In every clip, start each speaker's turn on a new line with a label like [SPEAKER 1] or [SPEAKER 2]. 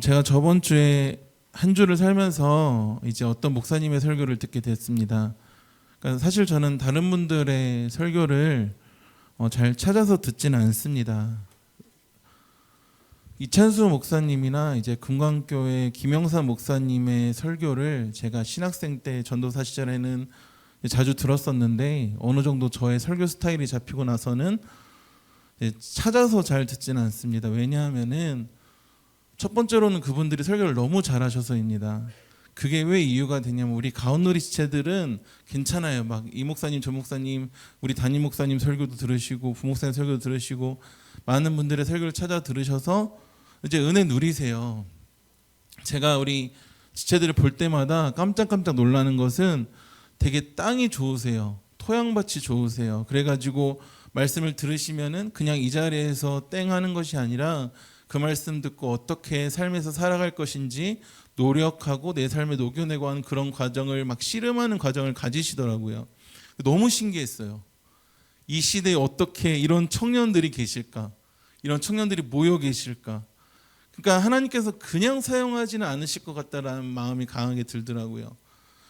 [SPEAKER 1] 제가 저번 주에 한 주를 살면서 이제 어떤 목사님의 설교를 듣게 됐습니다. 그러니까 사실 저는 다른 분들의 설교를 잘 찾아서 듣지는 않습니다. 이찬수 목사님이나 이제 금광교회 김영삼 목사님의 설교를 제가 신학생 때 전도사 시절에는 자주 들었었는데 어느 정도 저의 설교 스타일이 잡히고 나서는 찾아서 잘 듣지는 않습니다. 왜냐하면은 첫 번째로는 그분들이 설교를 너무 잘하셔서입니다. 그게 왜 이유가 되냐면 우리 가온누리 지체들은 괜찮아요. 막 이 목사님 저 목사님 우리 담임 목사님 설교도 들으시고 부목사님 설교도 들으시고 많은 분들의 설교를 찾아 들으셔서 이제 은혜 누리세요. 제가 우리 지체들을 볼 때마다 깜짝깜짝 놀라는 것은 되게 땅이 좋으세요. 토양밭이 좋으세요. 그래가지고 말씀을 들으시면은 그냥 이 자리에서 땡 하는 것이 아니라 그 말씀 듣고 어떻게 삶에서 살아갈 것인지 노력하고 내 삶에 녹여내고 하는 그런 과정을 막 씨름하는 과정을 가지시더라고요. 너무 신기했어요. 이 시대에 어떻게 이런 청년들이 계실까? 이런 청년들이 모여 계실까? 그러니까 하나님께서 그냥 사용하지는 않으실 것 같다라는 마음이 강하게 들더라고요.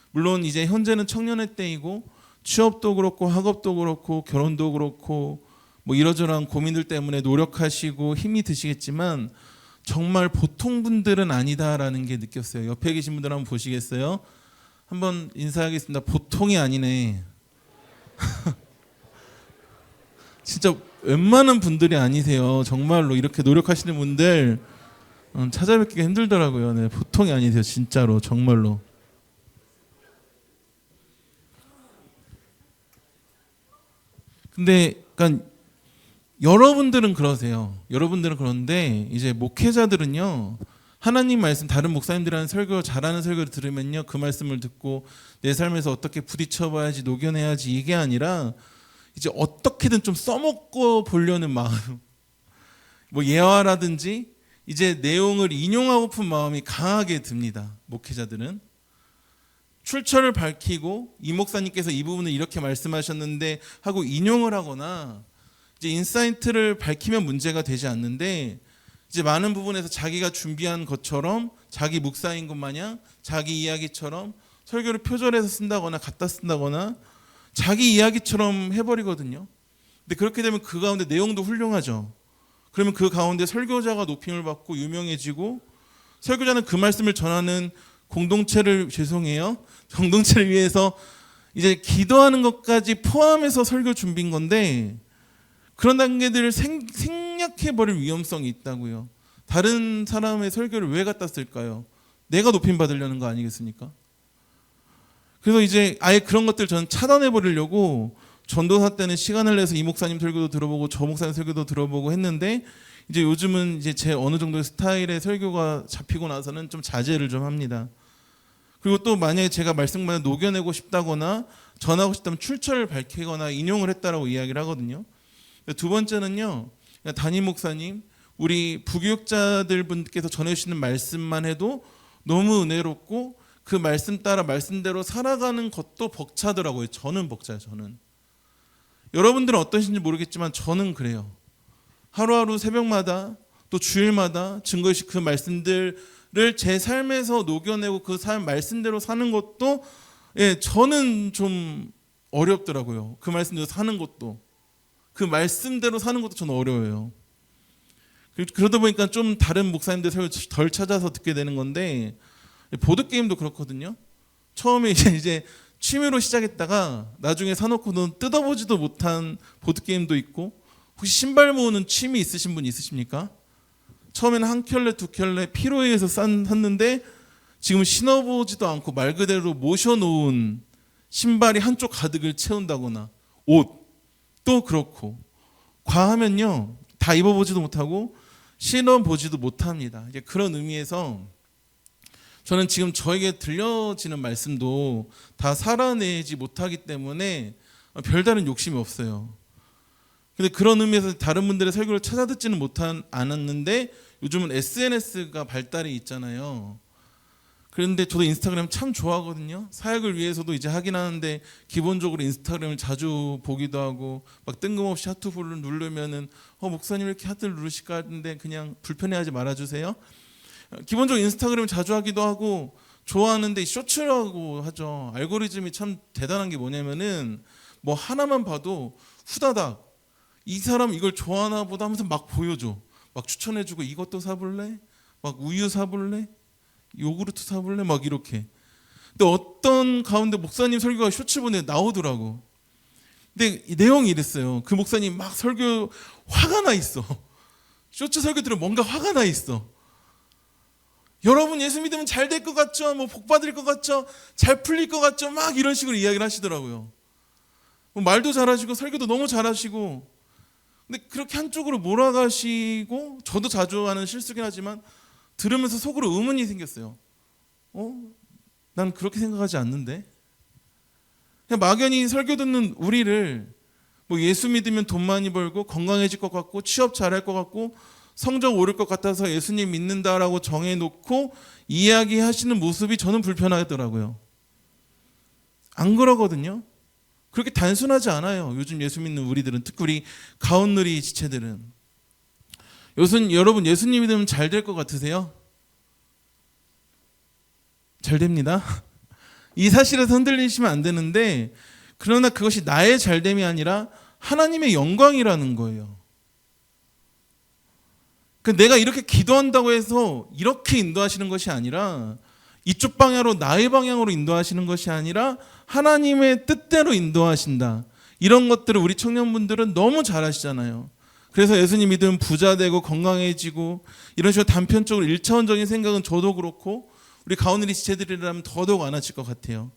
[SPEAKER 1] 물론 이제 현재는 청년의 때이고 취업도 그렇고 학업도 그렇고 결혼도 그렇고 뭐 이러저러한 고민들 때문에 노력하시고 힘이 드시겠지만 정말 보통 분들은 아니다라는 게 느꼈어요. 옆에 계신 분들 한번 보시겠어요? 한번 인사하겠습니다. 보통이 아니네. 진짜 웬만한 분들이 아니세요. 정말로 이렇게 노력하시는 분들 찾아뵙기가 힘들더라고요. 네, 보통이 아니세요. 진짜로 정말로. 근데 그러니까 여러분들은 그러세요. 여러분들은 그런데 이제 목회자들은요. 하나님 말씀 다른 목사님들이랑 설교 잘하는 설교를 들으면요. 그 말씀을 듣고 내 삶에서 어떻게 부딪혀봐야지 녹여내야지 이게 아니라 이제 어떻게든 좀 써먹고 보려는 마음. 뭐 예화라든지 이제 내용을 인용하고픈 마음이 강하게 듭니다. 목회자들은. 출처를 밝히고 이 목사님께서 이 부분을 이렇게 말씀하셨는데 하고 인용을 하거나 이제 인사이트를 밝히면 문제가 되지 않는데 이제 많은 부분에서 자기가 준비한 것처럼 자기 묵사인 것 마냥 자기 이야기처럼 설교를 표절해서 쓴다거나 갖다 쓴다거나 자기 이야기처럼 해버리거든요. 근데 그렇게 되면 그 가운데 내용도 훌륭하죠. 그러면 그 가운데 설교자가 높임을 받고 유명해지고 설교자는 그 말씀을 전하는 공동체를 위해서 이제 기도하는 것까지 포함해서 설교 준비인 건데 그런 단계들을 생략해버릴 위험성이 있다고요. 다른 사람의 설교를 왜 갖다 쓸까요? 내가 높임 받으려는 거 아니겠습니까? 그래서 이제 아예 그런 것들 저는 차단해버리려고 전도사 때는 시간을 내서 이 목사님 설교도 들어보고 저 목사님 설교도 들어보고 했는데 이제 요즘은 이제 제 어느 정도의 스타일의 설교가 잡히고 나서는 좀 자제를 좀 합니다. 그리고 또 만약에 제가 말씀만 녹여내고 싶다거나 전하고 싶다면 출처를 밝히거나 인용을 했다라고 이야기를 하거든요. 두 번째는요. 담임 목사님, 우리 부교육자들 분께서 전해주시는 말씀만 해도 너무 은혜롭고 그 말씀 따라 말씀대로 살아가는 것도 벅차더라고요. 저는 벅차요. 저는. 여러분들은 어떠신지 모르겠지만 저는 그래요. 하루하루 새벽마다 또 주일마다 증거의식 그 말씀들을 제 삶에서 녹여내고 그 삶 말씀대로 사는 것도 저는 좀 어렵더라고요. 그 말씀대로 사는 것도. 그 말씀대로 사는 것도 저는 어려워요. 그러다 보니까 좀 다른 목사님들 설교 덜 찾아서 듣게 되는 건데 보드게임도 그렇거든요. 처음에 이제 취미로 시작했다가 나중에 사놓고는 뜯어보지도 못한 보드게임도 있고 혹시 신발 모으는 취미 있으신 분 있으십니까? 처음에는 한 켤레 두 켤레 피로에 의해서 샀는데 지금 신어보지도 않고 말 그대로 모셔놓은 신발이 한쪽 가득을 채운다거나 옷도 그렇고 과하면요 다 입어보지도 못하고 신어보지도 못합니다. 이제 그런 의미에서 저는 지금 저에게 들려지는 말씀도 다 살아내지 못하기 때문에 별다른 욕심이 없어요. 근데 그런 의미에서 다른 분들의 설교를 찾아 듣지는 않았는데 요즘은 SNS가 발달이 있잖아요. 그런데 저도 인스타그램 참 좋아하거든요. 사역을 위해서도 이제 하긴 하는데 기본적으로 인스타그램을 자주 보기도 하고 막 뜬금없이 하트를 누르면은 목사님 이렇게 하트를 누르실까 하는데 그냥 불편해하지 말아주세요. 기본적으로 인스타그램 자주 하기도 하고 좋아하는데 쇼츠라고 하죠. 알고리즘이 참 대단한 게 뭐냐면은 뭐 하나만 봐도 후다닥 이 사람 이걸 좋아하나 보다 하면서 막 보여줘. 막 추천해주고 이것도 사볼래? 막 우유 사볼래? 요구르트 사볼래? 막 이렇게. 근데 어떤 가운데 목사님 설교가 쇼츠 보내 나오더라고. 근데 이 내용이 이랬어요. 그 목사님 막 설교 화가 나 있어. 쇼츠 설교 들으면 뭔가 화가 나 있어. 여러분 예수 믿으면 잘 될 것 같죠? 뭐 복 받을 것 같죠? 잘 풀릴 것 같죠? 막 이런 식으로 이야기를 하시더라고요. 뭐 말도 잘하시고 설교도 너무 잘하시고, 근데 그렇게 한쪽으로 몰아가시고, 저도 자주 하는 실수긴 하지만 들으면서 속으로 의문이 생겼어요. 난 그렇게 생각하지 않는데. 그냥 막연히 설교 듣는 우리를 뭐 예수 믿으면 돈 많이 벌고 건강해질 것 같고 취업 잘할 것 같고 성적 오를 것 같아서 예수님 믿는다라고 정해놓고 이야기하시는 모습이 저는 불편하더라고요. 안 그러거든요. 그렇게 단순하지 않아요. 요즘 예수 믿는 우리들은, 특히 우리 가온누리 지체들은. 여러분 예수님 믿으면 잘 될 것 같으세요? 잘 됩니다. 이 사실에서 흔들리시면 안 되는데, 그러나 그것이 나의 잘됨이 아니라 하나님의 영광이라는 거예요. 내가 이렇게 기도한다고 해서 이렇게 인도하시는 것이 아니라, 이쪽 방향으로 나의 방향으로 인도하시는 것이 아니라 하나님의 뜻대로 인도하신다. 이런 것들을 우리 청년분들은 너무 잘 아시잖아요. 그래서 예수님 믿으면 부자 되고 건강해지고 이런 식으로 단편적으로 1차원적인 생각은 저도 그렇고 우리 가온누리 지체들이라면 더더욱 안 하실 것 같아요.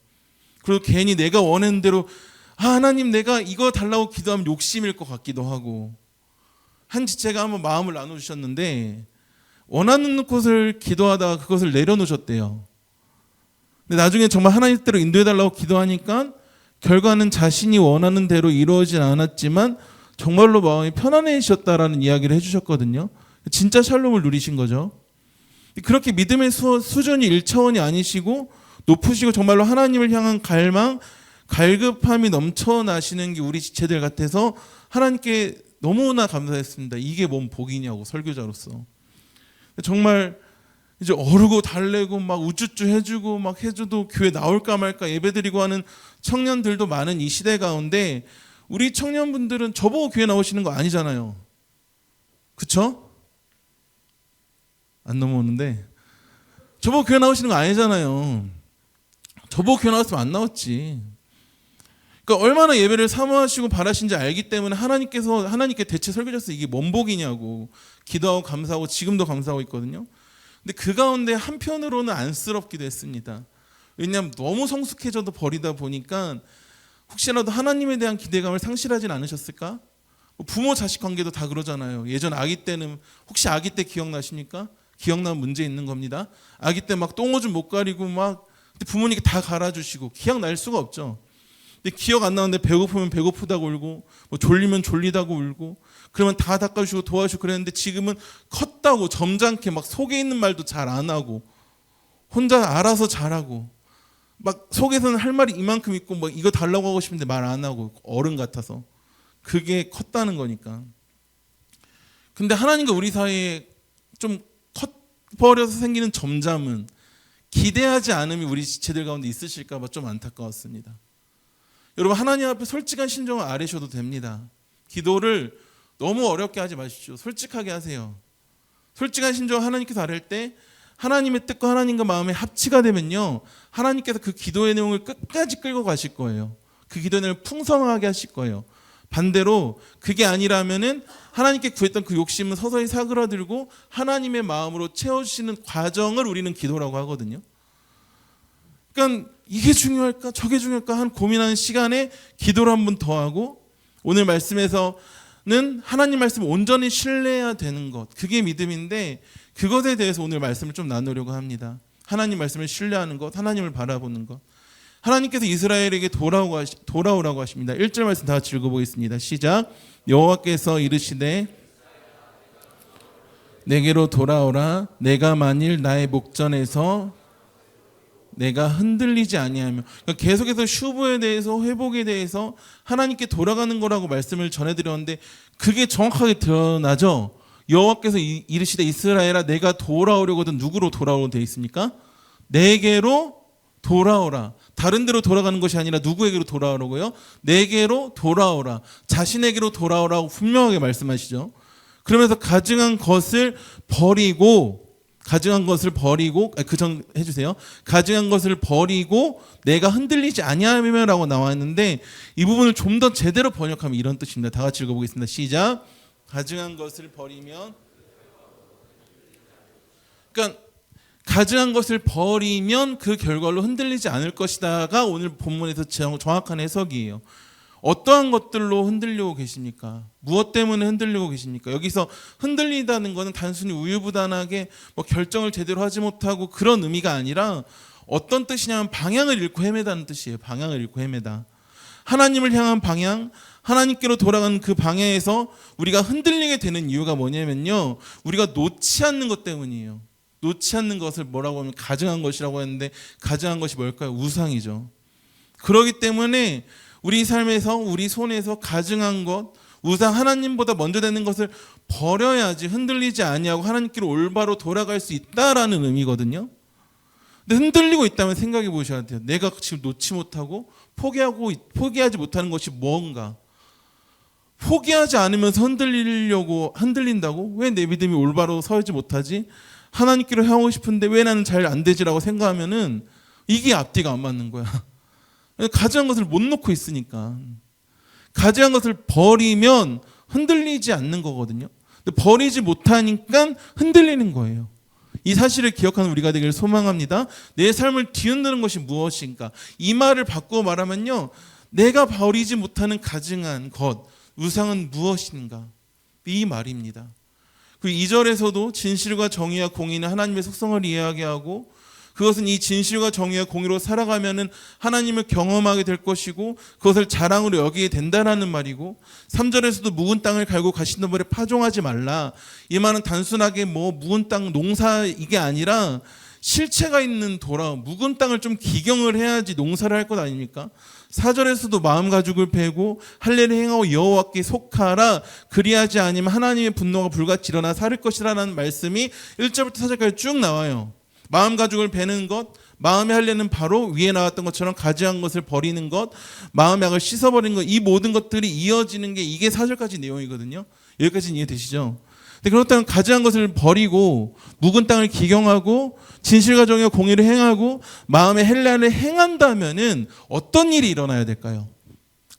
[SPEAKER 1] 그리고 괜히 내가 원하는 대로 하나님 내가 이거 달라고 기도하면 욕심일 것 같기도 하고, 한 지체가 한번 마음을 나눠주셨는데 원하는 곳을 기도하다가 그것을 내려놓으셨대요. 근데 나중에 정말 하나님 뜻대로 인도해달라고 기도하니까 결과는 자신이 원하는 대로 이루어지진 않았지만 정말로 마음이 편안해지셨다라는 이야기를 해주셨거든요. 진짜 샬롬을 누리신 거죠. 그렇게 믿음의 수준이 1차원이 아니시고 높으시고 정말로 하나님을 향한 갈망, 갈급함이 넘쳐나시는 게 우리 지체들 같아서 하나님께 너무나 감사했습니다. 이게 뭔 복이냐고, 설교자로서. 정말 이제 어르고 달래고 막 우쭈쭈 해주고 막 해줘도 교회 나올까 말까 예배드리고 하는 청년들도 많은 이 시대 가운데 우리 청년분들은 저보고 교회 나오시는 거 아니잖아요. 그쵸? 안 넘어오는데 저보고 교회 나오시는 거 아니잖아요. 저보고 교회 나왔으면 안 나왔지. 그러니까 얼마나 예배를 사모하시고 바라신지 알기 때문에 하나님께 대체 설교자서 이게 뭔 복이냐고 기도하고 감사하고 지금도 감사하고 있거든요. 근데 그 가운데 한편으로는 안쓰럽기도 했습니다. 왜냐하면 너무 성숙해져도 버리다 보니까 혹시라도 하나님에 대한 기대감을 상실하진 않으셨을까? 부모 자식 관계도 다 그러잖아요. 예전 아기 때는, 혹시 아기 때 기억나십니까? 기억나면 문제 있는 겁니다. 아기 때 막 똥오줌 못 가리고 막 부모님께 다 갈아주시고 기억날 수가 없죠. 근데 기억 안 나는데 배고프면 배고프다고 울고 뭐 졸리면 졸리다고 울고 그러면 다 닦아주시고 도와주시고 그랬는데 지금은 컸다고 점잖게 막 속에 있는 말도 잘 안 하고 혼자 알아서 잘하고 막 속에서는 할 말이 이만큼 있고 뭐 이거 달라고 하고 싶은데 말 안 하고 어른 같아서 그게 컸다는 거니까. 근데 하나님과 우리 사이에 좀 커버려서 생기는 점잠은 기대하지 않음이 우리 지체들 가운데 있으실까 봐 좀 안타까웠습니다. 여러분 하나님 앞에 솔직한 심정을 아뢰셔도 됩니다. 기도를 너무 어렵게 하지 마십시오. 솔직하게 하세요. 솔직한 심정을 하나님께서 아뢰 때 하나님의 뜻과 하나님과 마음의 합치가 되면요, 하나님께서 그 기도의 내용을 끝까지 끌고 가실 거예요. 그 기도의 내용을 풍성하게 하실 거예요. 반대로 그게 아니라면은 하나님께 구했던 그 욕심은 서서히 사그라들고 하나님의 마음으로 채워주시는 과정을 우리는 기도라고 하거든요. 그러니까 이게 중요할까 저게 중요할까 한 고민하는 시간에 기도를 한 번 더 하고, 오늘 말씀에서는 하나님 말씀을 온전히 신뢰해야 되는 것, 그게 믿음인데 그것에 대해서 오늘 말씀을 좀 나누려고 합니다. 하나님 말씀을 신뢰하는 것, 하나님을 바라보는 것. 하나님께서 이스라엘에게 돌아오라고 하십니다. 1절 말씀 다 같이 읽어보겠습니다. 시작. 여호와께서 이르시되 내게로 돌아오라. 내가 만일 나의 목전에서 내가 흔들리지 아니하며, 그러니까 계속해서 슈브에 대해서 회복에 대해서 하나님께 돌아가는 거라고 말씀을 전해드렸는데 그게 정확하게 드러나죠. 여호와께서 이르시되 이스라엘아 내가 돌아오려거든 누구로 돌아오려고 되어 있습니까? 내게로 돌아오라. 다른 데로 돌아가는 것이 아니라 누구에게로 돌아오라고요? 내게로 돌아오라. 자신에게로 돌아오라고 분명하게 말씀하시죠. 그러면서 가증한 것을 버리고 그전 해주세요. 가증한 것을 버리고 내가 흔들리지 아니하며라고 나와 있는데 이 부분을 좀 더 제대로 번역하면 이런 뜻입니다. 다 같이 읽어보겠습니다. 시작. 가증한 것을 버리면, 그러니까 가증한 것을 버리면 그 결과로 흔들리지 않을 것이다가 오늘 본문에서 정확한 해석이에요. 어떠한 것들로 흔들리고 계십니까? 무엇 때문에 흔들리고 계십니까? 여기서 흔들리다는 것은 단순히 우유부단하게 결정을 제대로 하지 못하고 그런 의미가 아니라 어떤 뜻이냐면 방향을 잃고 헤매다는 뜻이에요. 방향을 잃고 헤매다. 하나님을 향한 방향, 하나님께로 돌아가는 그 방향에서 우리가 흔들리게 되는 이유가 뭐냐면요, 우리가 놓지 않는 것 때문이에요. 놓지 않는 것을 뭐라고 하면 가증한 것이라고 했는데, 가증한 것이 뭘까요? 우상이죠. 그렇기 때문에 우리 삶에서, 우리 손에서 가증한 것, 우상, 하나님보다 먼저 되는 것을 버려야지 흔들리지 아니하고 하나님께로 올바로 돌아갈 수 있다라는 의미거든요. 근데 흔들리고 있다면 생각해 보셔야 돼요. 내가 지금 놓지 못하고 포기하지 못하는 것이 뭔가. 포기하지 않으면서 흔들린다고? 왜 내 믿음이 올바로 서지 못하지? 하나님께로 향하고 싶은데 왜 나는 잘 안 되지라고 생각하면은 이게 앞뒤가 안 맞는 거야. 가증한 것을 못 놓고 있으니까. 가증한 것을 버리면 흔들리지 않는 거거든요. 근데 버리지 못하니까 흔들리는 거예요. 이 사실을 기억하는 우리가 되기를 소망합니다. 내 삶을 뒤흔드는 것이 무엇인가? 이 말을 바꾸어 말하면요, 내가 버리지 못하는 가증한 것, 우상은 무엇인가? 이 말입니다. 그리고 2절에서도 진실과 정의와 공의는 하나님의 속성을 이해하게 하고, 그것은 이 진실과 정의와 공의로 살아가면은 하나님을 경험하게 될 것이고 그것을 자랑으로 여기게 된다라는 말이고, 3절에서도 묵은 땅을 갈고 가시던 벌에 파종하지 말라. 이 말은 단순하게 묵은 땅 농사 이게 아니라 실체가 있는 묵은 땅을 좀 기경을 해야지 농사를 할 것 아닙니까? 4절에서도 마음 가죽을 베고 할례를 행하고 여호와께 속하라. 그리하지 아니면 하나님의 분노가 불같이 일어나 살을 것이라는 말씀이 1절부터 4절까지 쭉 나와요. 마음 가죽을 베는 것, 마음의 할례는 바로 위에 나왔던 것처럼 가증한 것을 버리는 것, 마음의 악을 씻어버리는 것, 이 모든 것들이 이어지는 게 이게 4절까지 내용이거든요. 여기까지는 이해되시죠? 근데 그렇다면 가증한 것을 버리고 묵은 땅을 기경하고 진실과 정의와 공의를 행하고 마음의 할례를 행한다면은 어떤 일이 일어나야 될까요?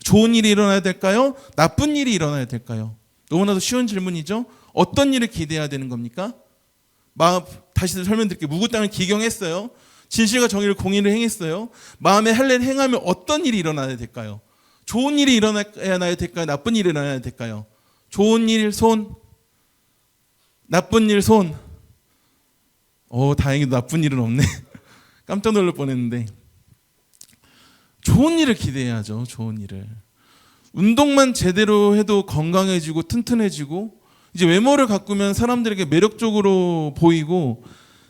[SPEAKER 1] 좋은 일이 일어나야 될까요? 나쁜 일이 일어나야 될까요? 너무나도 쉬운 질문이죠. 어떤 일을 기대해야 되는 겁니까? 다시 설명드릴게요. 묵은 땅을 기경했어요. 진실과 정의를 공의를 행했어요. 마음의 할례를 행하면 어떤 일이 일어나야 될까요? 좋은 일이 일어나야 될까요? 나쁜 일이 일어나야 될까요? 좋은 일 손, 나쁜 일 손. 다행히도 나쁜 일은 없네. 깜짝 놀랄 뻔했는데. 좋은 일을 기대해야죠. 좋은 일을. 운동만 제대로 해도 건강해지고 튼튼해지고 이제 외모를 가꾸면 사람들에게 매력적으로 보이고,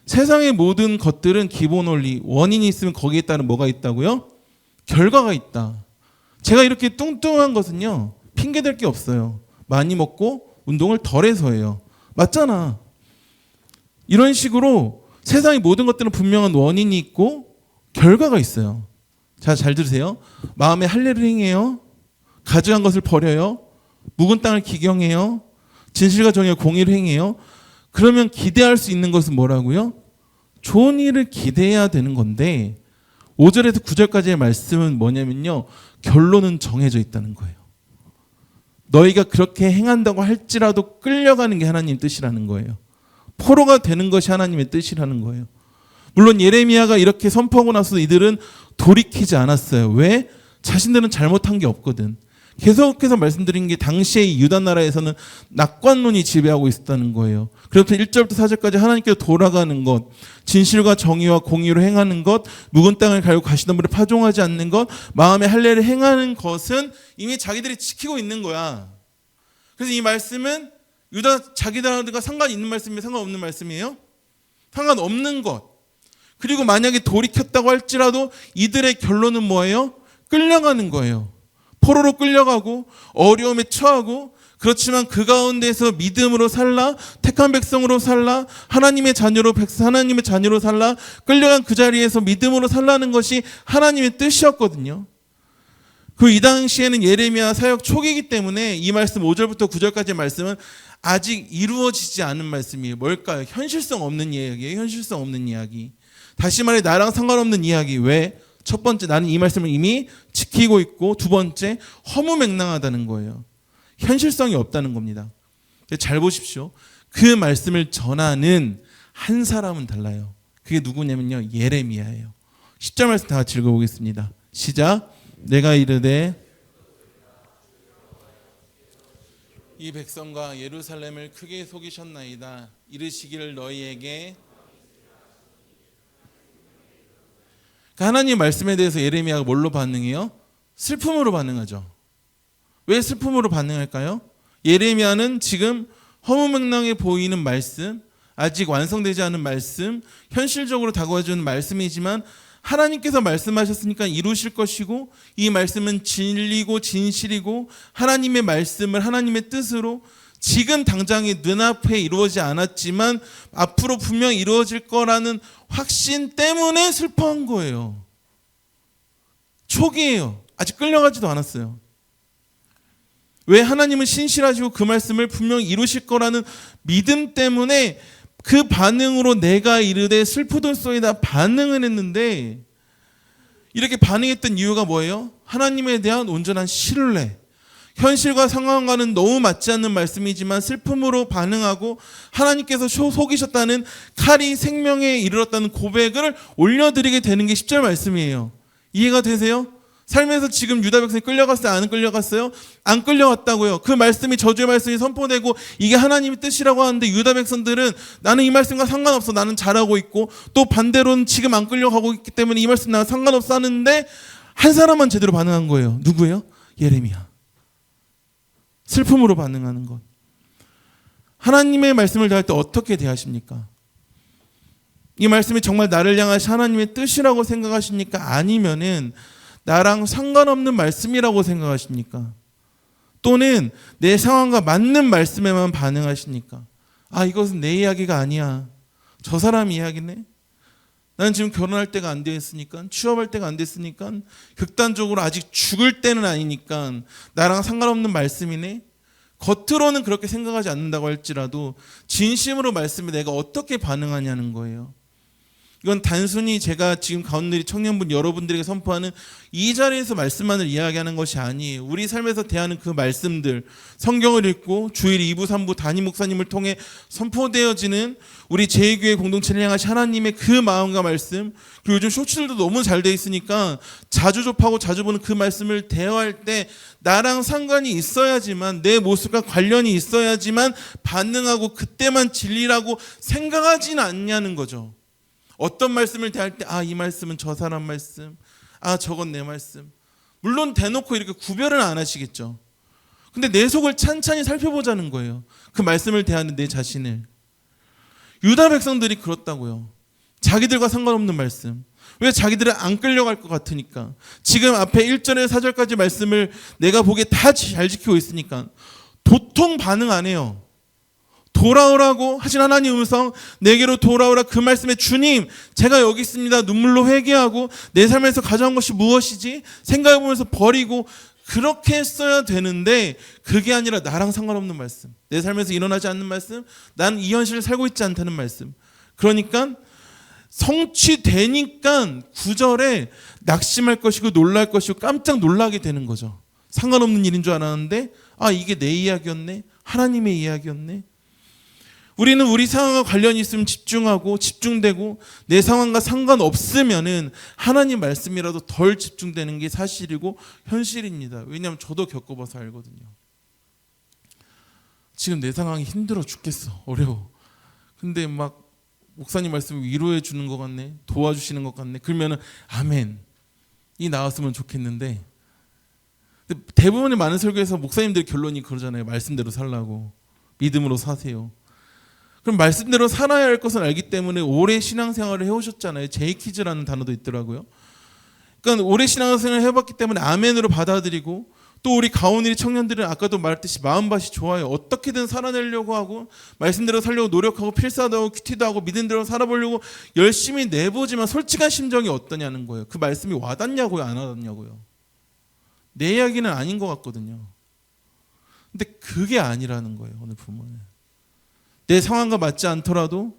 [SPEAKER 1] 세상의 모든 것들은 기본 원리, 원인이 있으면 거기에 따른 뭐가 있다고요? 결과가 있다. 제가 이렇게 뚱뚱한 것은요, 핑계댈 게 없어요. 많이 먹고 운동을 덜 해서예요. 맞잖아. 이런 식으로 세상의 모든 것들은 분명한 원인이 있고 결과가 있어요. 자, 잘 들으세요. 마음에 할례를 행해요. 가증한 것을 버려요. 묵은 땅을 기경해요. 진실과 정의와 공의를 행해요. 그러면 기대할 수 있는 것은 뭐라고요? 좋은 일을 기대해야 되는 건데 5절에서 9절까지의 말씀은 뭐냐면요, 결론은 정해져 있다는 거예요. 너희가 그렇게 행한다고 할지라도 끌려가는 게 하나님 뜻이라는 거예요. 포로가 되는 것이 하나님의 뜻이라는 거예요. 물론 예레미야가 이렇게 선포하고 나서 이들은 돌이키지 않았어요. 왜? 자신들은 잘못한 게 없거든. 계속해서 말씀드린 게 당시의 유다 나라에서는 낙관론이 지배하고 있었다는 거예요. 그래서 1절부터 4절까지 하나님께로 돌아가는 것, 진실과 정의와 공의로 행하는 것, 묵은 땅을 갈고 가시던 물에 파종하지 않는 것, 마음의 할례를 행하는 것은 이미 자기들이 지키고 있는 거야. 그래서 이 말씀은 자기들과 상관이 있는 말씀이에요? 상관없는 말씀이에요? 상관없는 것. 그리고 만약에 돌이켰다고 할지라도 이들의 결론은 뭐예요? 끌려가는 거예요. 포로로 끌려가고 어려움에 처하고 그렇지만 그 가운데서 믿음으로 살라, 택한 백성으로 살라, 하나님의 자녀로 살라, 끌려간 그 자리에서 믿음으로 살라는 것이 하나님의 뜻이었거든요. 그 이 당시에는 예레미야 사역 초기이기 때문에 이 말씀 5절부터 9절까지의 말씀은 아직 이루어지지 않은 말씀이에요. 뭘까요? 현실성 없는 이야기예요. 현실성 없는 이야기. 다시 말해 나랑 상관없는 이야기. 왜? 첫 번째, 나는 이 말씀을 이미 지키고 있고, 두 번째, 허무맹랑하다는 거예요. 현실성이 없다는 겁니다. 잘 보십시오. 그 말씀을 전하는 한 사람은 달라요. 그게 누구냐면요, 예레미야예요. 10절 말씀 다 같이 읽어보겠습니다. 시작. 내가 이르되 이 백성과 예루살렘을 크게 속이셨나이다. 이르시기를 너희에게. 하나님 말씀에 대해서 예레미야가 뭘로 반응해요? 슬픔으로 반응하죠. 왜 슬픔으로 반응할까요? 예레미야는 지금 허무맹랑해 보이는 말씀, 아직 완성되지 않은 말씀, 현실적으로 다가와주는 말씀이지만 하나님께서 말씀하셨으니까 이루실 것이고, 이 말씀은 진리고 진실이고 하나님의 말씀을 하나님의 뜻으로 지금 당장에 눈앞에 이루어지지 않았지만 앞으로 분명히 이루어질 거라는 확신 때문에 슬퍼한 거예요. 초기예요. 아직 끌려가지도 않았어요. 왜? 하나님은 신실하시고 그 말씀을 분명히 이루실 거라는 믿음 때문에 그 반응으로 내가 이르되 슬프돌소이다 반응을 했는데, 이렇게 반응했던 이유가 뭐예요? 하나님에 대한 온전한 신뢰. 현실과 상황과는 너무 맞지 않는 말씀이지만 슬픔으로 반응하고 하나님께서 속이셨다는, 칼이 생명에 이르렀다는 고백을 올려드리게 되는 게 10절 말씀이에요. 이해가 되세요? 삶에서 지금 유다 백성이 끌려갔어요? 안 끌려갔어요? 안 끌려갔다고요. 그 말씀이, 저주의 말씀이 선포되고 이게 하나님의 뜻이라고 하는데 유다 백성들은 나는 이 말씀과 상관없어, 나는 잘하고 있고, 또 반대로는 지금 안 끌려가고 있기 때문에 이 말씀 나랑 상관없어 하는데 한 사람만 제대로 반응한 거예요. 누구예요? 예레미야. 슬픔으로 반응하는 것. 하나님의 말씀을 대할 때 어떻게 대하십니까? 이 말씀이 정말 나를 향하신 하나님의 뜻이라고 생각하십니까? 아니면은 나랑 상관없는 말씀이라고 생각하십니까? 또는 내 상황과 맞는 말씀에만 반응하십니까? 아, 이것은 내 이야기가 아니야, 저 사람 이야기네. 나는 지금 결혼할 때가 안 됐으니까, 취업할 때가 안 됐으니까, 극단적으로 아직 죽을 때는 아니니까 나랑 상관없는 말씀이네. 겉으로는 그렇게 생각하지 않는다고 할지라도 진심으로 말씀에 내가 어떻게 반응하냐는 거예요. 이건 단순히 제가 지금 가운데 청년분 여러분들에게 선포하는 이 자리에서 말씀만을 이야기하는 것이 아니에요. 우리 삶에서 대하는 그 말씀들, 성경을 읽고 주일 2부 3부 담임 목사님을 통해 선포되어지는 우리 제2교회 공동체를 향하신 하나님의 그 마음과 말씀, 그리고 요즘 쇼츠들도 너무 잘 돼 있으니까 자주 접하고 자주 보는 그 말씀을 대화할 때 나랑 상관이 있어야지만, 내 모습과 관련이 있어야지만 반응하고 그때만 진리라고 생각하지는 않냐는 거죠. 어떤 말씀을 대할 때, 아, 이 말씀은 저 사람 말씀, 아, 저건 내 말씀. 물론 대놓고 이렇게 구별은 안 하시겠죠. 근데 내 속을 찬찬히 살펴보자는 거예요. 그 말씀을 대하는 내 자신을. 유다 백성들이 그렇다고요. 자기들과 상관없는 말씀. 왜? 자기들은 안 끌려갈 것 같으니까. 지금 앞에 1절에서 4절까지 말씀을 내가 보기에 다 잘 지키고 있으니까 도통 반응 안 해요. 돌아오라고 하신 하나님 음성, 내게로 돌아오라, 그 말씀에 주님 제가 여기 있습니다, 눈물로 회개하고 내 삶에서 가져온 것이 무엇이지 생각해보면서 버리고, 그렇게 했어야 되는데 그게 아니라 나랑 상관없는 말씀, 내 삶에서 일어나지 않는 말씀, 난 이 현실을 살고 있지 않다는 말씀. 그러니까 성취되니까 9절에 낙심할 것이고 놀랄 것이고 깜짝 놀라게 되는 거죠. 상관없는 일인 줄 알았는데 아, 이게 내 이야기였네, 하나님의 이야기였네. 우리는 우리 상황과 관련이 있으면 집중하고 집중되고, 내 상황과 상관없으면은 하나님 말씀이라도 덜 집중되는 게 사실이고 현실입니다. 왜냐하면 저도 겪어봐서 알거든요. 지금 내 상황이 힘들어 죽겠어, 어려워. 근데 막 목사님 말씀 위로해 주는 것 같네, 도와주시는 것 같네. 그러면은 아멘, 이 나왔으면 좋겠는데, 근데 대부분의 많은 설교에서 목사님들 결론이 그러잖아요. 말씀대로 살라고, 믿음으로 사세요. 그럼 말씀대로 살아야 할 것을 알기 때문에 오래 신앙생활을 해오셨잖아요. 제이키즈라는 단어도 있더라고요. 그러니까 오래 신앙생활을 해봤기 때문에 아멘으로 받아들이고, 또 우리 가온일이 청년들은 아까도 말했듯이 마음밭이 좋아요. 어떻게든 살아내려고 하고 말씀대로 살려고 노력하고 필사도 하고 큐티도 하고 믿은 대로 살아보려고 열심히 내보지만 솔직한 심정이 어떠냐는 거예요. 그 말씀이 와닿냐고요, 안 와닿냐고요. 내 이야기는 아닌 것 같거든요. 근데 그게 아니라는 거예요. 오늘 부모는 내 상황과 맞지 않더라도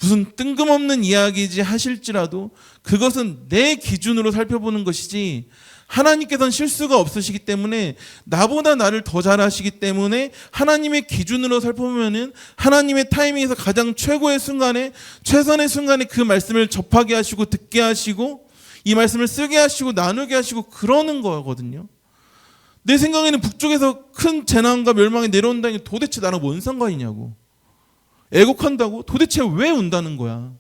[SPEAKER 1] 무슨 뜬금없는 이야기지 하실지라도 그것은 내 기준으로 살펴보는 것이지, 하나님께서는 실수가 없으시기 때문에 나보다 나를 더 잘 아시기 때문에 하나님의 기준으로 살펴보면은 하나님의 타이밍에서 가장 최고의 순간에, 최선의 순간에 그 말씀을 접하게 하시고 듣게 하시고 이 말씀을 쓰게 하시고 나누게 하시고 그러는 거거든요. 내 생각에는 북쪽에서 큰 재난과 멸망이 내려온다는 게 도대체 나랑 뭔 상관이냐고, 애곡한다고 도대체 왜 운다는 거야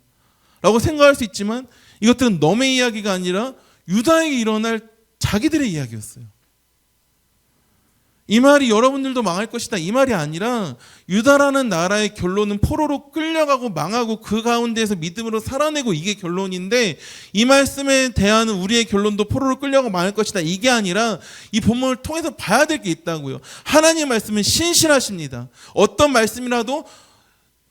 [SPEAKER 1] 라고 생각할 수 있지만, 이것들은 너의 이야기가 아니라 유다에게 일어날 자기들의 이야기였어요. 이 말이 여러분들도 망할 것이다 이 말이 아니라, 유다라는 나라의 결론은 포로로 끌려가고 망하고 그 가운데에서 믿음으로 살아내고 이게 결론인데, 이 말씀에 대한 우리의 결론도 포로로 끌려가고 망할 것이다 이게 아니라, 이 본문을 통해서 봐야 될 게 있다고요. 하나님의 말씀은 신실하십니다. 어떤 말씀이라도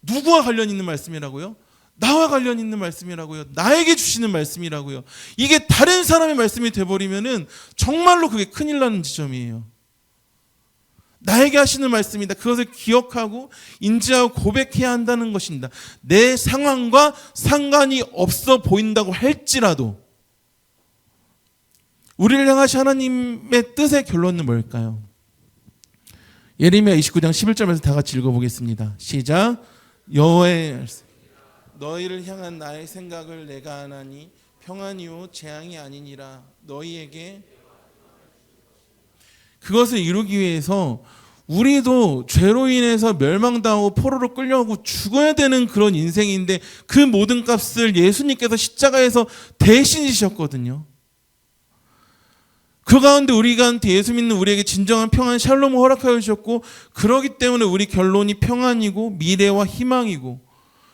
[SPEAKER 1] 누구와 관련 있는 말씀이라고요? 나와 관련 있는 말씀이라고요. 나에게 주시는 말씀이라고요. 이게 다른 사람의 말씀이 돼버리면은 정말로 그게 큰일 나는 지점이에요. 나에게 하시는 말씀이다. 그것을 기억하고 인지하고 고백해야 한다는 것입니다. 내 상황과 상관이 없어 보인다고 할지라도 우리를 향하신 하나님의 뜻의 결론은 뭘까요? 예레미야 29장 11절에서 다 같이 읽어보겠습니다. 시작. 여호와의 말씀. 너희를 향한 나의 생각을 내가 아나니 평안이요 재앙이 아니니라. 너희에게 그것을 이루기 위해서 우리도 죄로 인해서 멸망당하고 포로로 끌려가고 죽어야 되는 그런 인생인데, 그 모든 값을 예수님께서 십자가에서 대신 지셨거든요. 그 가운데 우리한테 예수 믿는 우리에게 진정한 평안 샬롬을 허락하여 주셨고, 그러기 때문에 우리 결론이 평안이고 미래와 희망이고,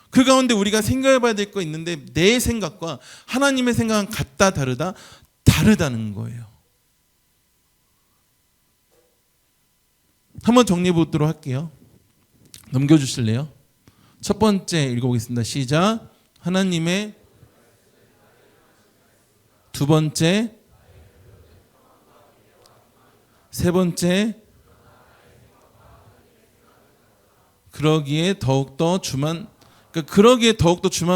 [SPEAKER 1] 그 가운데 우리가 생각해 봐야 될 거 있는데, 내 생각과 하나님의 생각은 같다 다르다? 다르다는 거예요. 한번 정리해 보도록 할게요. 넘겨주실래요? 첫 번째 읽어보겠습니다. 시작. 하나님의. 두 번째. 세 번째. 그러기에 더욱더 주만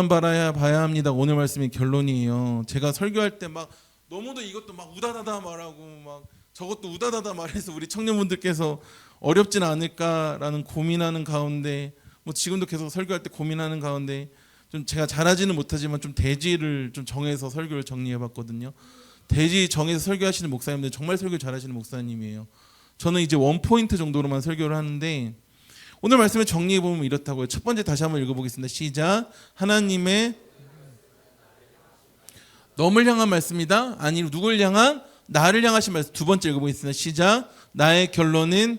[SPEAKER 1] 봐야 합니다. 오늘 말씀이 결론이에요. 제가 설교할 때 막 너무도 이것도 막 우다다다 말하고 막 저것도 우다다다 말해서 우리 청년분들께서 어렵진 않을까라는 고민하는 가운데, 뭐 지금도 계속 설교할 때 고민하는 가운데 좀 제가 잘하지는 못하지만 좀 대지를 좀 정해서 설교를 정리해봤거든요. 대지 정해서 설교하시는 목사님들 정말 설교 잘하시는 목사님이에요. 저는 이제 원포인트 정도로만 설교를 하는데, 오늘 말씀을 정리해보면 이렇다고요. 첫 번째 다시 한번 읽어보겠습니다. 시작. 하나님의 너를 향한 말씀이다. 아니 누굴 향한? 나를 향하신 말씀. 두 번째 읽어보겠습니다. 시작. 나의 결론은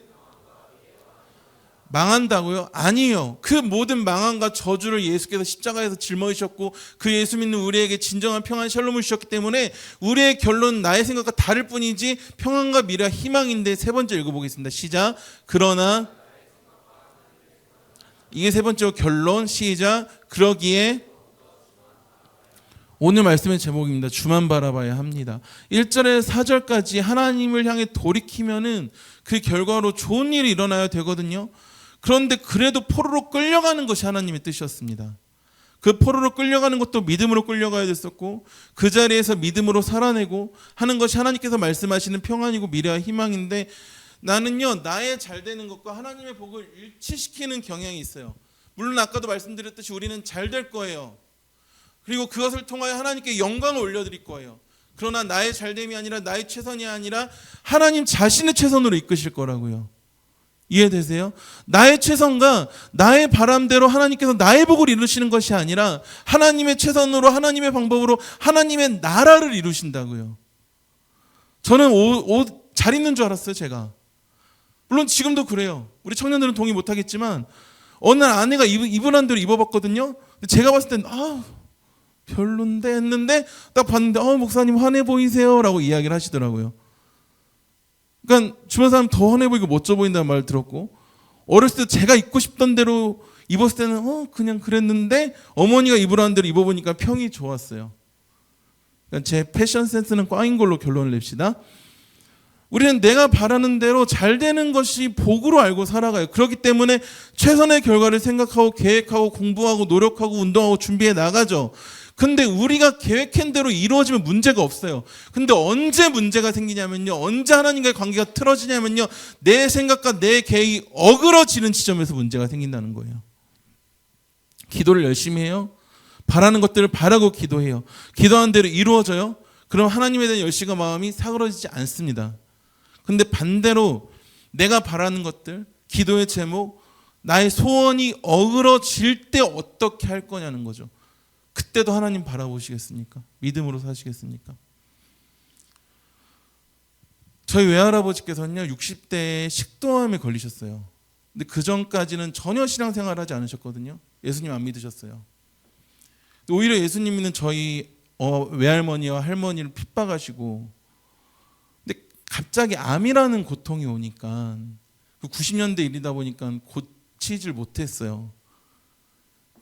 [SPEAKER 1] 망한다고요? 아니요. 그 모든 망함과 저주를 예수께서 십자가에서 짊어지셨고, 그 예수 믿는 우리에게 진정한 평안 샬롬을 주셨기 때문에 우리의 결론은 나의 생각과 다를 뿐이지 평안과 미래와 희망인데, 세 번째 읽어보겠습니다. 시작. 그러나 이게 세 번째 결론. 시작. 그러기에 오늘 말씀의 제목입니다. 주만 바라봐야 합니다. 1절에서 4절까지 하나님을 향해 돌이키면은 그 결과로 좋은 일이 일어나야 되거든요. 그런데 그래도 포로로 끌려가는 것이 하나님의 뜻이었습니다. 그 포로로 끌려가는 것도 믿음으로 끌려가야 됐었고, 그 자리에서 믿음으로 살아내고 하는 것이 하나님께서 말씀하시는 평안이고 미래와 희망인데, 나는요 나의 잘 되는 것과 하나님의 복을 일치시키는 경향이 있어요. 물론 아까도 말씀드렸듯이 우리는 잘 될 거예요. 그리고 그것을 통하여 하나님께 영광을 올려드릴 거예요. 그러나 나의 잘됨이 아니라 나의 최선이 아니라 하나님 자신의 최선으로 이끄실 거라고요. 이해되세요? 나의 최선과 나의 바람대로 하나님께서 나의 복을 이루시는 것이 아니라 하나님의 최선으로, 하나님의 방법으로 하나님의 나라를 이루신다고요. 저는 옷 잘 입는 줄 알았어요. 제가 물론 지금도 그래요. 우리 청년들은 동의 못하겠지만 어느 날 아내가 입으란 대로 입어봤거든요. 제가 봤을 땐 별론데 했는데 딱 봤는데 목사님 환해 보이세요 라고 이야기를 하시더라고요. 그러니까 주변 사람 더 헌해 보이고 멋져 보인다는 말을 들었고, 어렸을 때 제가 입고 싶던 대로 입었을 때는 그냥 그랬는데 어머니가 입으라는 대로 입어보니까 평이 좋았어요. 그러니까 제 패션 센스는 꽝인 걸로 결론을 냅시다. 우리는 내가 바라는 대로 잘 되는 것이 복으로 알고 살아가요. 그렇기 때문에 최선의 결과를 생각하고 계획하고 공부하고 노력하고 운동하고 준비해 나가죠. 근데 우리가 계획한 대로 이루어지면 문제가 없어요. 근데 언제 문제가 생기냐면요, 언제 하나님과의 관계가 틀어지냐면요, 내 생각과 내 계획이 어그러지는 지점에서 문제가 생긴다는 거예요. 기도를 열심히 해요. 바라는 것들을 바라고 기도해요. 기도하는 대로 이루어져요. 그럼 하나님에 대한 열심과 마음이 사그러지지 않습니다. 근데 반대로 내가 바라는 것들, 기도의 제목, 나의 소원이 어그러질 때 어떻게 할 거냐는 거죠. 그때도 하나님 바라보시겠습니까? 믿음으로 사시겠습니까? 저희 외할아버지께서는요, 60대에 식도암에 걸리셨어요. 근데 그 전까지는 전혀 신앙생활을 하지 않으셨거든요. 예수님 안 믿으셨어요. 오히려 예수님 믿는 저희 외할머니와 할머니를 핍박하시고, 근데 갑자기 암이라는 고통이 오니까, 그 90년대 일이다 보니까 고치질 못했어요.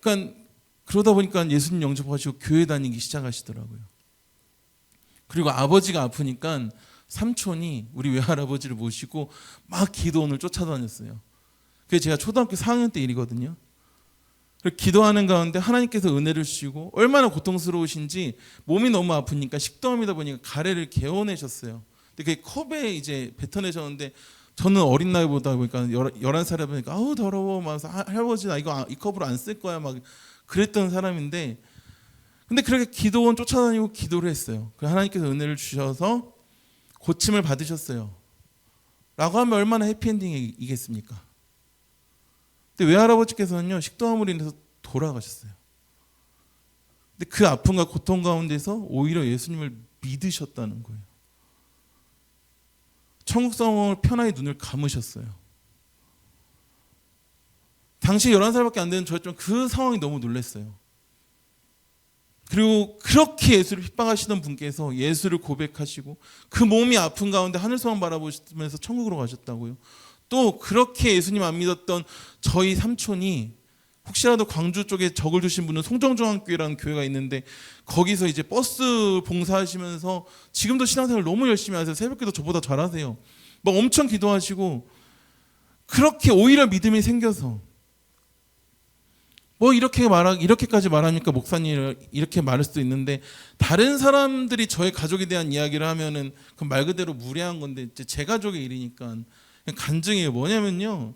[SPEAKER 1] 그러니까 그러다 보니까 예수님 영접하시고 교회 다니기 시작하시더라고요. 그리고 아버지가 아프니까 삼촌이 우리 외할아버지를 모시고 막 기도원을 쫓아다녔어요. 그게 제가 초등학교 4학년 때 일이거든요. 기도하는 가운데 하나님께서 은혜를 주시고 얼마나 고통스러우신지 몸이 너무 아프니까 식도암이다 보니까 가래를 개어내셨어요. 근데 그게 컵에 이제 뱉어내셨는데 저는 어린 나이보다 보니까 11살이다 보니까 아우 더러워 막 할아버지 나 이 컵으로 안 쓸 거야 막 그랬던 사람인데, 근데 그렇게 기도원 쫓아다니고 기도를 했어요. 하나님께서 은혜를 주셔서 고침을 받으셨어요. 라고 하면 얼마나 해피엔딩이겠습니까? 근데 외할아버지께서는요, 식도암으로 인해서 돌아가셨어요. 근데 그 아픔과 고통 가운데서 오히려 예수님을 믿으셨다는 거예요. 천국 상황을 편하게 눈을 감으셨어요. 당시 11살밖에 안 되는 저였지만 그 상황이 너무 놀랐어요. 그리고 그렇게 예수를 핍박하시던 분께서 예수를 고백하시고 그 몸이 아픈 가운데 하늘소망 바라보시면서 천국으로 가셨다고요. 또 그렇게 예수님 안 믿었던 저희 삼촌이, 혹시라도 광주 쪽에 적을 주신 분은 송정중앙교회라는 교회가 있는데 거기서 이제 버스 봉사하시면서 지금도 신앙생활 너무 열심히 하세요. 새벽기도 저보다 잘하세요. 막 엄청 기도하시고, 그렇게 오히려 믿음이 생겨서 이렇게까지 말하니까 목사님 이렇게 말할 수도 있는데, 다른 사람들이 저의 가족에 대한 이야기를 하면은 그 말 그대로 무례한 건데 이제 제 가족의 일이니까 그냥 간증이에요. 뭐냐면요,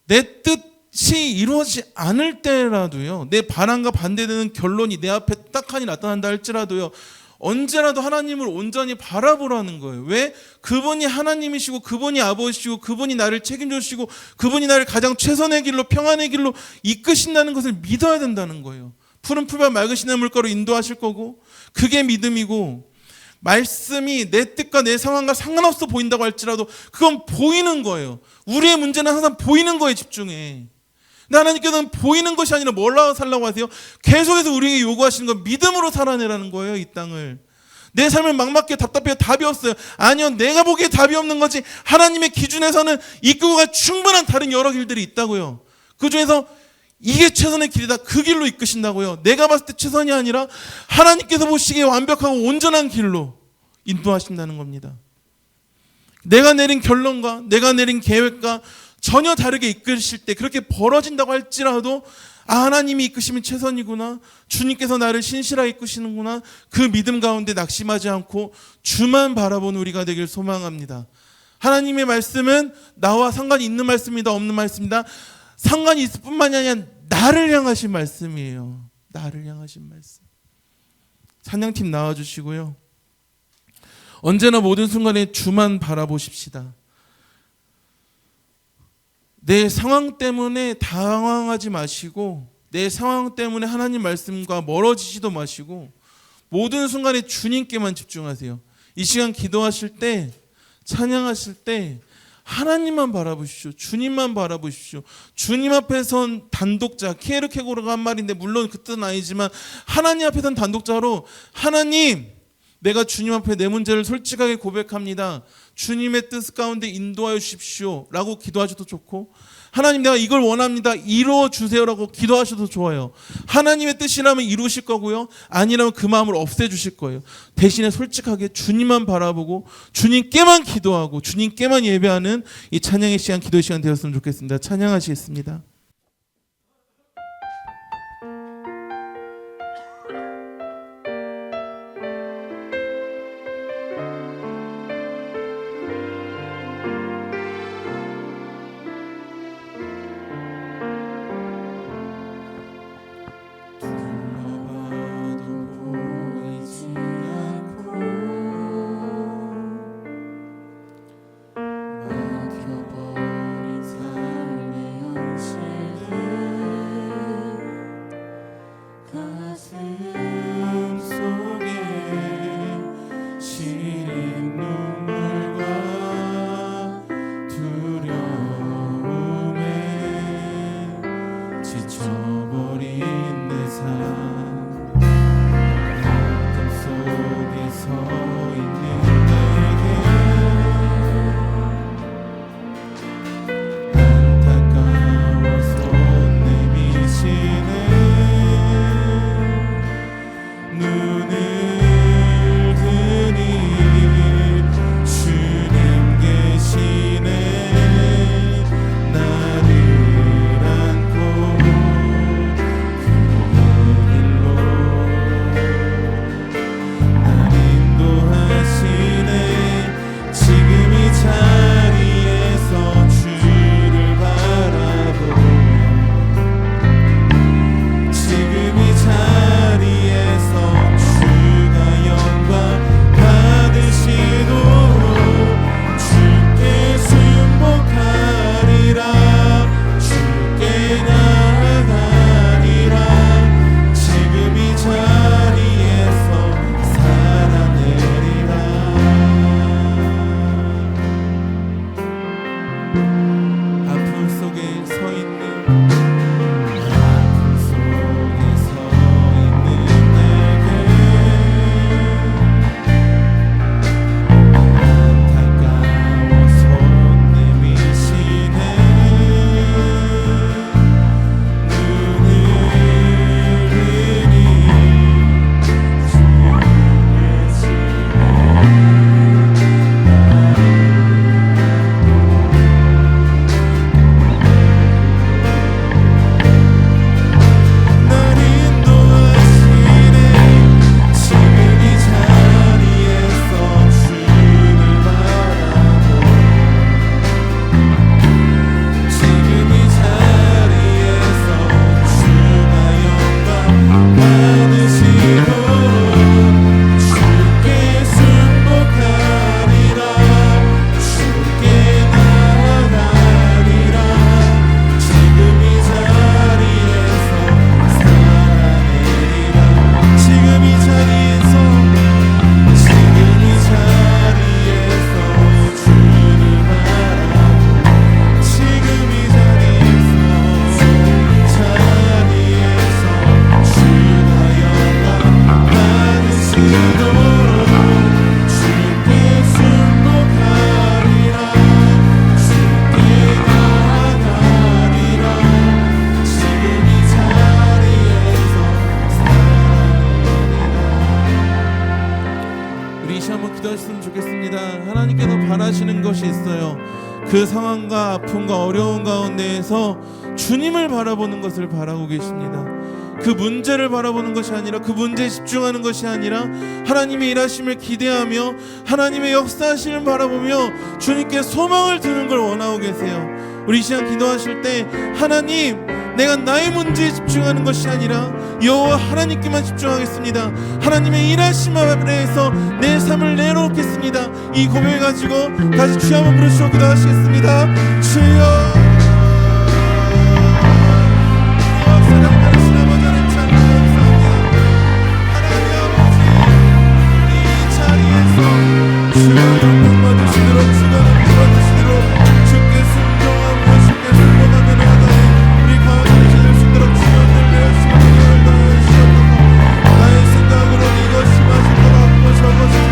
[SPEAKER 1] 내 뜻이 이루어지지 않을 때라도요, 내 바람과 반대되는 결론이 내 앞에 딱하니 나타난다 할지라도요, 언제라도 하나님을 온전히 바라보라는 거예요. 왜? 그분이 하나님이시고 그분이 아버지시고 그분이 나를 책임져 주시고 그분이 나를 가장 최선의 길로 평안의 길로 이끄신다는 것을 믿어야 된다는 거예요. 푸른 풀밭 맑은 시냇 물가로 인도하실 거고, 그게 믿음이고, 말씀이 내 뜻과 내 상황과 상관없어 보인다고 할지라도 그건 보이는 거예요. 우리의 문제는 항상 보이는 거에 집중해. 근데 하나님께서는 보이는 것이 아니라 뭘로 살라고 하세요? 계속해서 우리에게 요구하시는 건 믿음으로 살아내라는 거예요. 이 땅을. 내 삶을 막막해 답답해요. 답이 없어요. 아니요, 내가 보기에 답이 없는 거지 하나님의 기준에서는 이끌고 갈 충분한 다른 여러 길들이 있다고요. 그 중에서 이게 최선의 길이다, 그 길로 이끄신다고요. 내가 봤을 때 최선이 아니라 하나님께서 보시기에 완벽하고 온전한 길로 인도하신다는 겁니다. 내가 내린 결론과 내가 내린 계획과 전혀 다르게 이끄실 때 그렇게 벌어진다고 할지라도, 하나님이 이끄시면 최선이구나, 주님께서 나를 신실하게 이끄시는구나, 그 믿음 가운데 낙심하지 않고 주만 바라보는 우리가 되길 소망합니다. 하나님의 말씀은 나와 상관이 있는 말씀이다 없는 말씀이다, 상관이 있을 뿐만이 아니라 나를 향하신 말씀이에요. 나를 향하신 말씀. 찬양팀 나와주시고요. 언제나 모든 순간에 주만 바라보십시다. 내 상황 때문에 당황하지 마시고, 내 상황 때문에 하나님 말씀과 멀어지지도 마시고, 모든 순간에 주님께만 집중하세요. 이 시간 기도하실 때, 찬양하실 때 하나님만 바라보십시오. 주님만 바라보십시오. 주님 앞에 선 단독자, 키에르케고르가 한 말인데 물론 그 뜻은 아니지만 하나님 앞에 선 단독자로, 하나님 내가 주님 앞에 내 문제를 솔직하게 고백합니다. 주님의 뜻 가운데 인도하여 주십시오 라고 기도하셔도 좋고, 하나님 내가 이걸 원합니다, 이루어 주세요라고 기도하셔도 좋아요. 하나님의 뜻이라면 이루실 거고요, 아니라면 그 마음을 없애주실 거예요. 대신에 솔직하게 주님만 바라보고 주님께만 기도하고 주님께만 예배하는 이 찬양의 시간, 기도의 시간 되었으면 좋겠습니다. 찬양하시겠습니다. 바라시는 것이 있어요. 그 상황과 아픔과 어려운 가운데에서 주님을 바라보는 것을 바라고 계십니다. 그 문제를 바라보는 것이 아니라, 그 문제에 집중하는 것이 아니라 하나님의 일하심을 기대하며 하나님의 역사하심을 바라보며 주님께 소망을 두는 걸 원하고 계세요. 우리 이 시간 기도하실 때 하나님, 내가 나의 문제에 집중하는 것이 아니라 여호와 하나님께만 집중하겠습니다. 하나님의 일하심 아래에서 내 삶을 내놓겠습니다. 이 고백을 가지고 다시 주여 한번 부르시고 기도하시겠습니다. 주여 저것이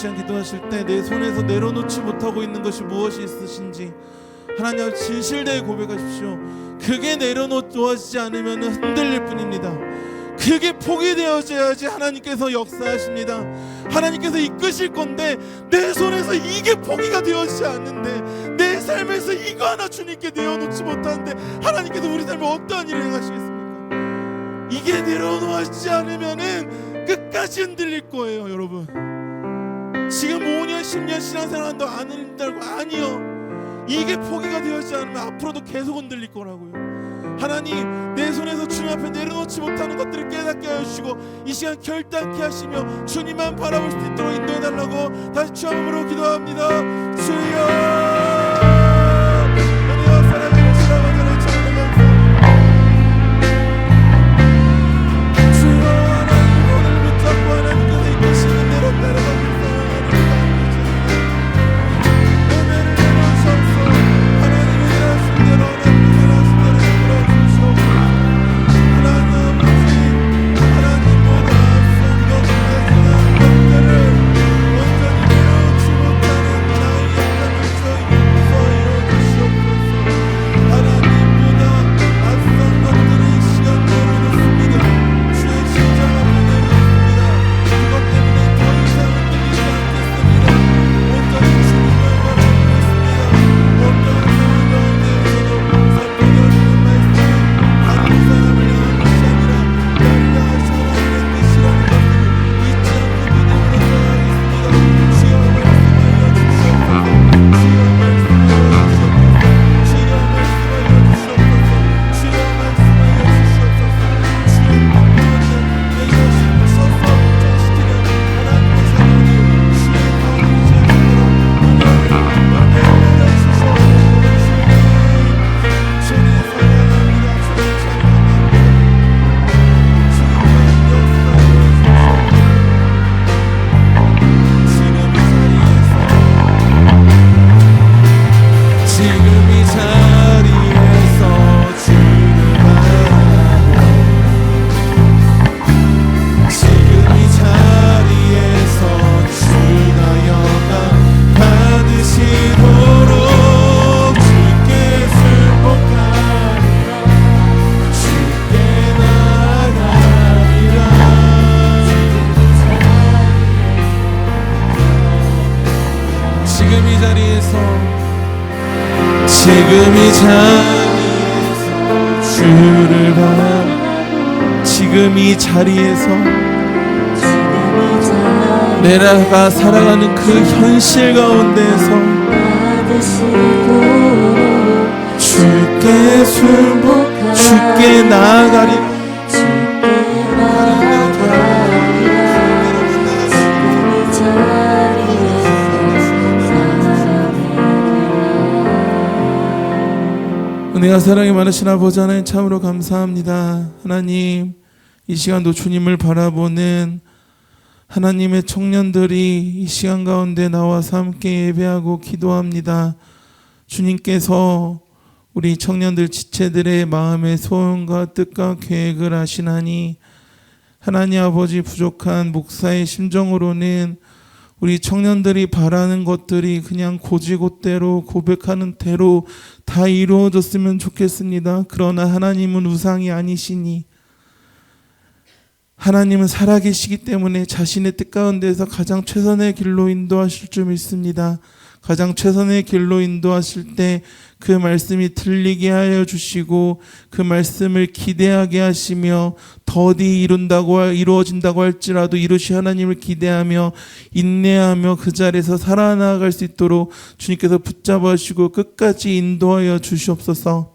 [SPEAKER 1] 시간 기도하실 때 내 손에서 내려놓지 못하고 있는 것이 무엇이 있으신지 하나님 앞에 진실되게 고백하십시오. 그게 내려놓아지지 않으면 흔들릴 뿐입니다. 그게 포기되어져야지 하나님께서 역사하십니다. 하나님께서 이끄실 건데 내 손에서 이게 포기가 되어지지 않는데, 내 삶에서 이거 하나 주님께 내어놓지 못하는데 하나님께서 우리 삶에 어떠한 일을 행하시겠습니까? 이게 내려놓아지지 않으면은 끝까지 흔들릴 거예요. 여러분, 지금 5년 10년 신앙생활 한다고 안 흔들고, 아니요, 이게 포기가 되어지지 않으면 앞으로도 계속 흔들릴 거라고요. 하나님, 내 손에서 주님 앞에 내려놓지 못하는 것들을 깨닫게 하시고 이 시간 결단케 하시며 주님만 바라볼 수 있도록 인도해달라고 다시 주 이름으로 기도합니다. 주여, 은혜와 사랑을 주라고 전해주옵소서. 주여, 하나님 오늘 붙잡고 하나님께서 이끄시는 대로 따라가고 은혜를 내려주옵소서. 하나님의 일하신 대로 하나님의 일하신 대로 지금 이 자리에서 주를 바라, 지금 이 자리에서 내가 살아가는 그 현실 가운데서 주께 순복, 주께 나아가리라. 은혜와 사랑이 많으신 아버지 하나님, 참으로 감사합니다. 하나님, 이 시간도 주님을 바라보는 하나님의 청년들이 이 시간 가운데 나와서 함께 예배하고 기도합니다. 주님께서 우리 청년들 지체들의 마음의 소원과 뜻과 계획을 아시나니 하나님 아버지, 부족한 목사의 심정으로는 우리 청년들이 바라는 것들이 그냥 고지곳대로 고백하는 대로 다 이루어졌으면 좋겠습니다. 그러나 하나님은 우상이 아니시니, 하나님은 살아계시기 때문에 자신의 뜻 가운데서 가장 최선의 길로 인도하실 줄 믿습니다. 가장 최선의 길로 인도하실 때 그 말씀이 들리게 하여 주시고 그 말씀을 기대하게 하시며 더디 이루어진다고 할지라도 이루시 하나님을 기대하며 인내하며 그 자리에서 살아나갈 수 있도록 주님께서 붙잡아 주시고 끝까지 인도하여 주시옵소서.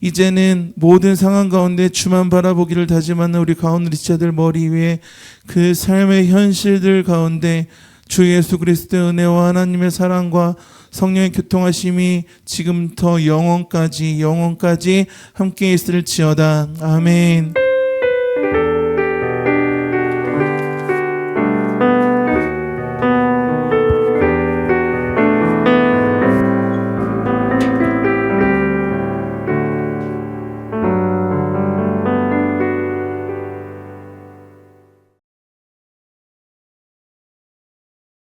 [SPEAKER 1] 이제는 모든 상황 가운데 주만 바라보기를 다짐하는 우리 가운데 지체들 머리 위에 그 삶의 현실들 가운데 주 예수 그리스도의 은혜와 하나님의 사랑과 성령의 교통하심이 지금부터 영원까지 함께 있을지어다. 아멘.